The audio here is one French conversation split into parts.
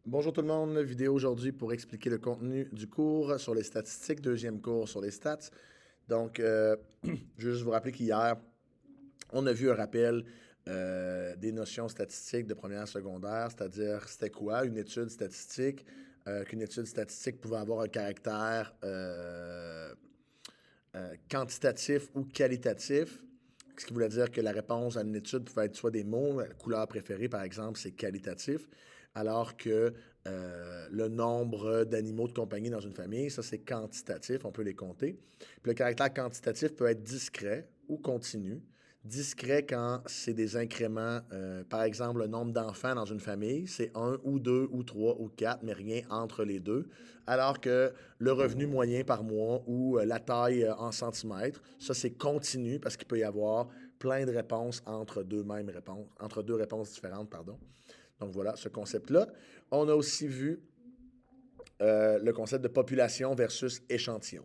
Bonjour tout le monde, vidéo aujourd'hui pour expliquer le contenu du cours sur les statistiques, deuxième cours sur les stats. Donc, je veux juste vous rappeler qu'hier, on a vu un rappel des notions statistiques de première secondaire, c'est-à-dire c'était quoi une étude statistique, qu'une étude statistique pouvait avoir un caractère quantitatif ou qualitatif, ce qui voulait dire que la réponse à une étude pouvait être soit des mots, la couleur préférée par exemple, c'est qualitatif, alors que le nombre d'animaux de compagnie dans une famille, ça c'est quantitatif, on peut les compter. Puis le caractère quantitatif peut être discret ou continu. Discret quand c'est des incréments, par exemple le nombre d'enfants dans une famille, c'est un ou deux ou trois ou quatre, mais rien entre les deux. Alors que le revenu moyen par mois ou la taille en centimètres, ça c'est continu parce qu'il peut y avoir plein de réponses entre deux mêmes réponses, entre deux réponses différentes, pardon. Donc voilà, ce concept-là. On a aussi vu le concept de population versus échantillon.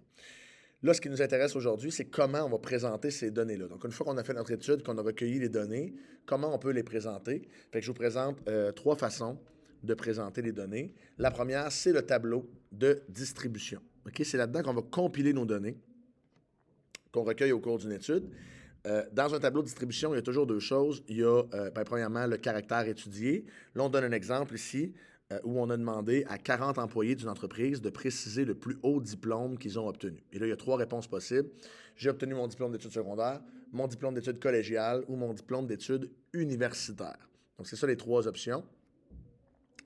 Là, ce qui nous intéresse aujourd'hui, c'est comment on va présenter ces données-là. Donc, une fois qu'on a fait notre étude, qu'on a recueilli les données, comment on peut les présenter. Fait que je vous présente trois façons de présenter les données. La première, c'est le tableau de distribution. OK? C'est là-dedans qu'on va compiler nos données qu'on recueille au cours d'une étude. Dans un tableau de distribution, il y a toujours deux choses. Il y a, premièrement, le caractère étudié. Là, on donne un exemple ici où on a demandé à 40 employés d'une entreprise de préciser le plus haut diplôme qu'ils ont obtenu. Et là, il y a trois réponses possibles. J'ai obtenu mon diplôme d'études secondaires, mon diplôme d'études collégiales ou mon diplôme d'études universitaires. Donc, c'est ça les trois options.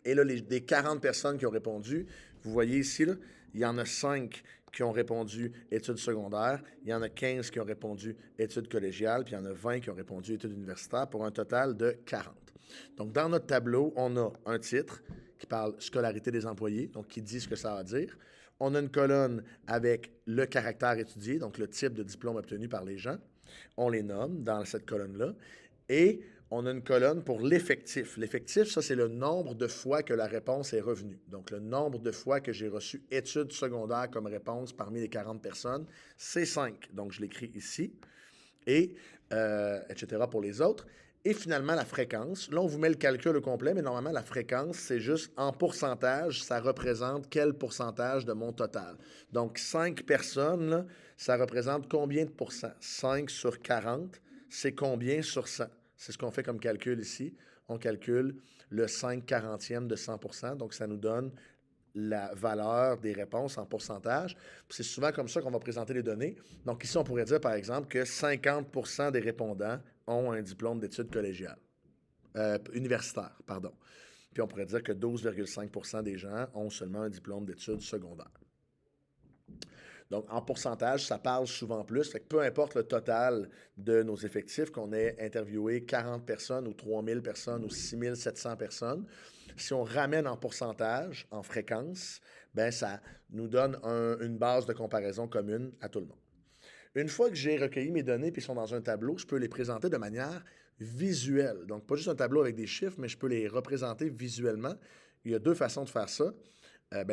Et là, des 40 personnes qui ont répondu, vous voyez ici, là, il y en a 5 qui ont répondu études secondaires, il y en a 15 qui ont répondu études collégiales, puis il y en a 20 qui ont répondu études universitaires pour un total de 40. Donc, dans notre tableau, on a un titre qui parle scolarité des employés, donc qui dit ce que ça va dire. On a une colonne avec le caractère étudié, donc le type de diplôme obtenu par les gens. On les nomme dans cette colonne-là. Et on a une colonne pour l'effectif. L'effectif, ça, c'est le nombre de fois que la réponse est revenue. Donc, le nombre de fois que j'ai reçu études secondaires comme réponse parmi les 40 personnes, c'est 5. Donc, je l'écris ici. Et, etc. pour les autres. Et finalement, la fréquence. Là, on vous met le calcul au complet, mais normalement, la fréquence, c'est juste en pourcentage, ça représente quel pourcentage de mon total. Donc, 5 personnes, là, ça représente combien de pourcents? 5 sur 40, c'est combien sur 100? C'est ce qu'on fait comme calcul ici. On calcule le 5 quarantième de 100%, donc ça nous donne la valeur des réponses en pourcentage. C'est souvent comme ça qu'on va présenter les données. Donc ici, on pourrait dire, par exemple, que 50% des répondants ont un diplôme d'études collégiales, universitaires, pardon. Puis on pourrait dire que 12,5% des gens ont seulement un diplôme d'études secondaires. Donc, en pourcentage, ça parle souvent plus. Fait que peu importe le total de nos effectifs, qu'on ait interviewé 40 personnes ou 3000 personnes ou 6700 personnes, si on ramène en pourcentage, en fréquence, ben ça nous donne une base de comparaison commune à tout le monde. Une fois que j'ai recueilli mes données et sont dans un tableau, je peux les présenter de manière visuelle. Donc, pas juste un tableau avec des chiffres, mais je peux les représenter visuellement. Il y a deux façons de faire ça.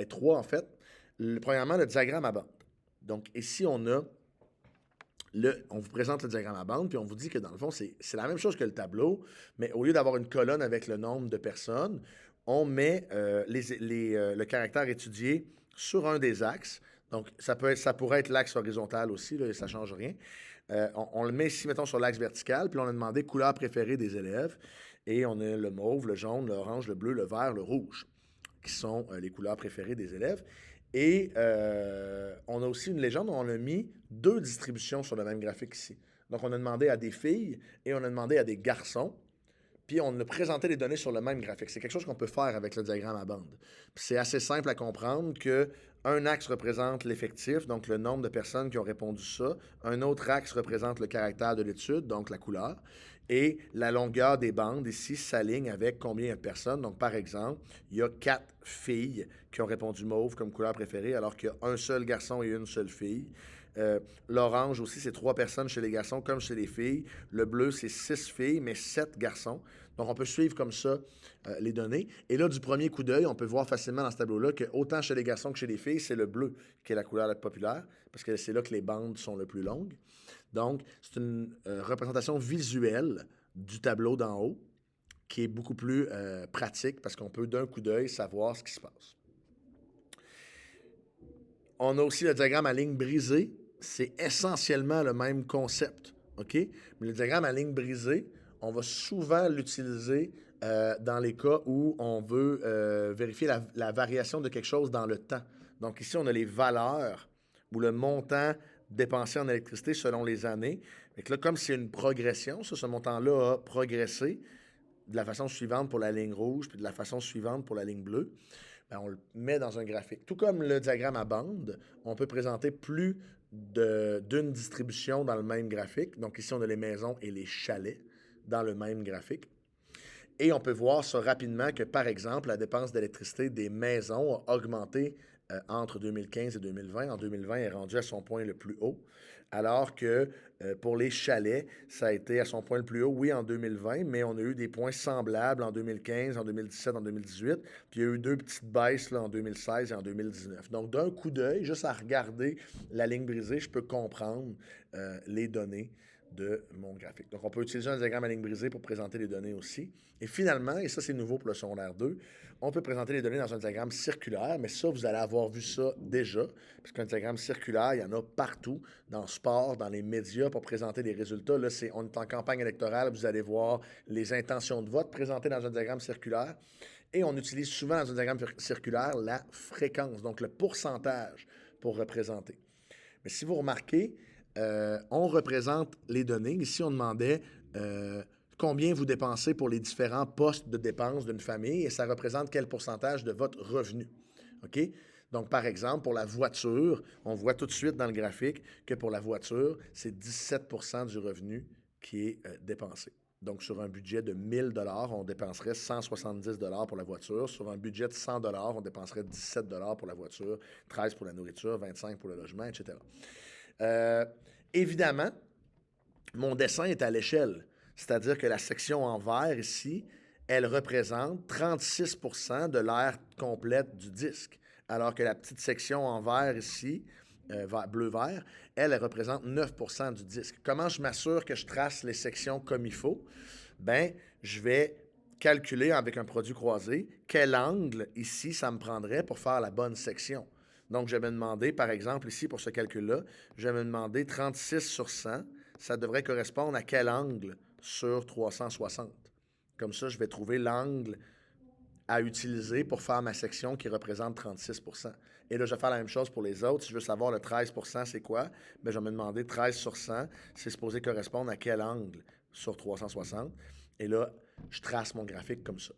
Trois en fait. Premièrement, le diagramme à bande. Donc, ici, on vous présente le diagramme à bande, puis on vous dit que dans le fond, c'est la même chose que le tableau, mais au lieu d'avoir une colonne avec le nombre de personnes, on met le caractère étudié sur un des axes. Donc, ça pourrait être l'axe horizontal aussi, là, ça ne change rien. On le met ici, mettons, sur l'axe vertical, puis on a demandé couleur préférée des élèves, et on a le mauve, le jaune, l'orange, le bleu, le vert, le rouge, qui sont les couleurs préférées des élèves. Et on a aussi une légende où on a mis deux distributions sur le même graphique ici. Donc, on a demandé à des filles et on a demandé à des garçons. Puis, on a présenté les données sur le même graphique. C'est quelque chose qu'on peut faire avec le diagramme à bande. Puis, c'est assez simple à comprendre que un axe représente l'effectif, donc le nombre de personnes qui ont répondu ça. Un autre axe représente le caractère de l'étude, donc la couleur. Et la longueur des bandes ici s'aligne avec combien il y a de personnes. Donc, par exemple, il y a 4 filles qui ont répondu mauve comme couleur préférée, alors qu'il y a un seul garçon et une seule fille. L'orange aussi, c'est 3 personnes chez les garçons comme chez les filles. Le bleu, c'est 6 filles, mais 7 garçons. Donc, on peut suivre comme ça les données. Et là, du premier coup d'œil, on peut voir facilement dans ce tableau-là que autant chez les garçons que chez les filles, c'est le bleu qui est la couleur la plus populaire, parce que c'est là que les bandes sont le plus longues. Donc, c'est une représentation visuelle du tableau d'en haut qui est beaucoup plus pratique parce qu'on peut d'un coup d'œil savoir ce qui se passe. On a aussi le diagramme à ligne brisée. C'est essentiellement le même concept, OK? Mais le diagramme à ligne brisée, on va souvent l'utiliser dans les cas où on veut vérifier la variation de quelque chose dans le temps. Donc ici, on a les valeurs ou le montant dépensé en électricité selon les années. Donc là, comme c'est une progression, ce montant-là a progressé de la façon suivante pour la ligne rouge, puis de la façon suivante pour la ligne bleue. Bien, on le met dans un graphique. Tout comme le diagramme à bande, on peut présenter plus d'une distribution dans le même graphique. Donc ici, on a les maisons et les chalets dans le même graphique. Et on peut voir ça rapidement que, par exemple, la dépense d'électricité des maisons a augmenté entre 2015 et 2020. En 2020, elle est rendue à son point le plus haut, alors que pour les chalets, ça a été à son point le plus haut, oui, en 2020, mais on a eu des points semblables en 2015, en 2017, en 2018, puis il y a eu 2 petites baisses là, en 2016 et en 2019. Donc, d'un coup d'œil, juste à regarder la ligne brisée, je peux comprendre les données de mon graphique. Donc, on peut utiliser un diagramme à ligne brisée pour présenter les données aussi. Et finalement, et ça c'est nouveau pour le secondaire 2, on peut présenter les données dans un diagramme circulaire, mais ça, vous allez avoir vu ça déjà, parce qu'un diagramme circulaire, il y en a partout, dans le sport, dans les médias, pour présenter des résultats. Là, on est en campagne électorale, vous allez voir les intentions de vote présentées dans un diagramme circulaire. Et on utilise souvent dans un diagramme circulaire la fréquence, donc le pourcentage pour représenter. Mais si vous remarquez, on représente les données. Ici, on demandait combien vous dépensez pour les différents postes de dépenses d'une famille et ça représente quel pourcentage de votre revenu. OK? Donc, par exemple, pour la voiture, on voit tout de suite dans le graphique que pour la voiture, c'est 17 % du revenu qui est dépensé. Donc, sur un budget de 1 000 $ on dépenserait 170 $ pour la voiture. Sur un budget de 100 $ on dépenserait 17 $ pour la voiture, 13 $ pour la nourriture, 25 $ pour le logement, etc. Évidemment, mon dessin est à l'échelle. C'est-à-dire que la section en vert ici, elle représente 36 % de l'aire complète du disque. Alors que la petite section en vert ici, bleu-vert, elle représente 9 % du disque. Comment je m'assure que je trace les sections comme il faut? Bien, je vais calculer avec un produit croisé quel angle ici ça me prendrait pour faire la bonne section. Donc, je vais me demander, par exemple, ici, pour ce calcul-là, je vais me demander 36 sur 100, ça devrait correspondre à quel angle sur 360. Comme ça, je vais trouver l'angle à utiliser pour faire ma section qui représente 36 %. Et là, je vais faire la même chose pour les autres. Si je veux savoir le 13 % c'est quoi, bien, je vais me demander 13 sur 100, c'est supposé correspondre à quel angle sur 360. Et là, je trace mon graphique comme ça.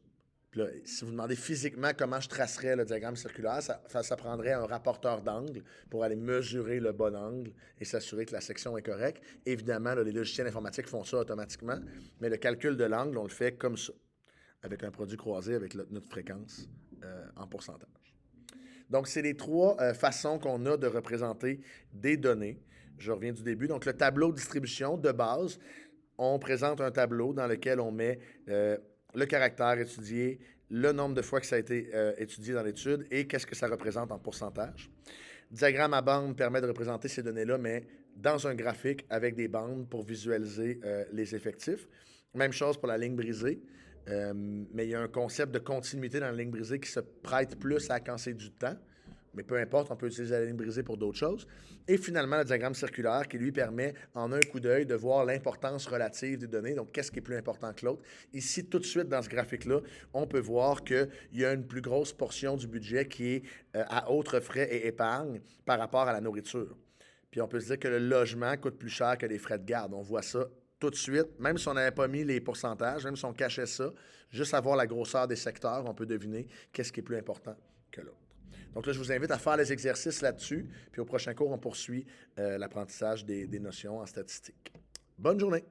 Puis là, si vous demandez physiquement comment je tracerais le diagramme circulaire, ça prendrait un rapporteur d'angle pour aller mesurer le bon angle et s'assurer que la section est correcte. Évidemment, là, les logiciels informatiques font ça automatiquement, mais le calcul de l'angle, on le fait comme ça, avec un produit croisé avec notre fréquence en pourcentage. Donc, c'est les 3 façons qu'on a de représenter des données. Je reviens du début. Donc, le tableau de distribution de base, on présente un tableau dans lequel on met le caractère étudié, le nombre de fois que ça a été étudié dans l'étude et qu'est-ce que ça représente en pourcentage. Diagramme à bande permet de représenter ces données-là, mais dans un graphique avec des bandes pour visualiser les effectifs. Même chose pour la ligne brisée, mais il y a un concept de continuité dans la ligne brisée qui se prête plus à quand c'est du temps. Mais peu importe, on peut utiliser la ligne brisée pour d'autres choses. Et finalement, le diagramme circulaire qui lui permet, en un coup d'œil, de voir l'importance relative des données. Donc, qu'est-ce qui est plus important que l'autre? Ici, tout de suite, dans ce graphique-là, on peut voir qu'il y a une plus grosse portion du budget qui est à autres frais et épargne par rapport à la nourriture. Puis, on peut se dire que le logement coûte plus cher que les frais de garde. On voit ça tout de suite, même si on n'avait pas mis les pourcentages, même si on cachait ça, juste à voir la grosseur des secteurs, on peut deviner qu'est-ce qui est plus important que l'autre. Donc là, je vous invite à faire les exercices là-dessus. Puis au prochain cours, on poursuit l'apprentissage des notions en statistique. Bonne journée!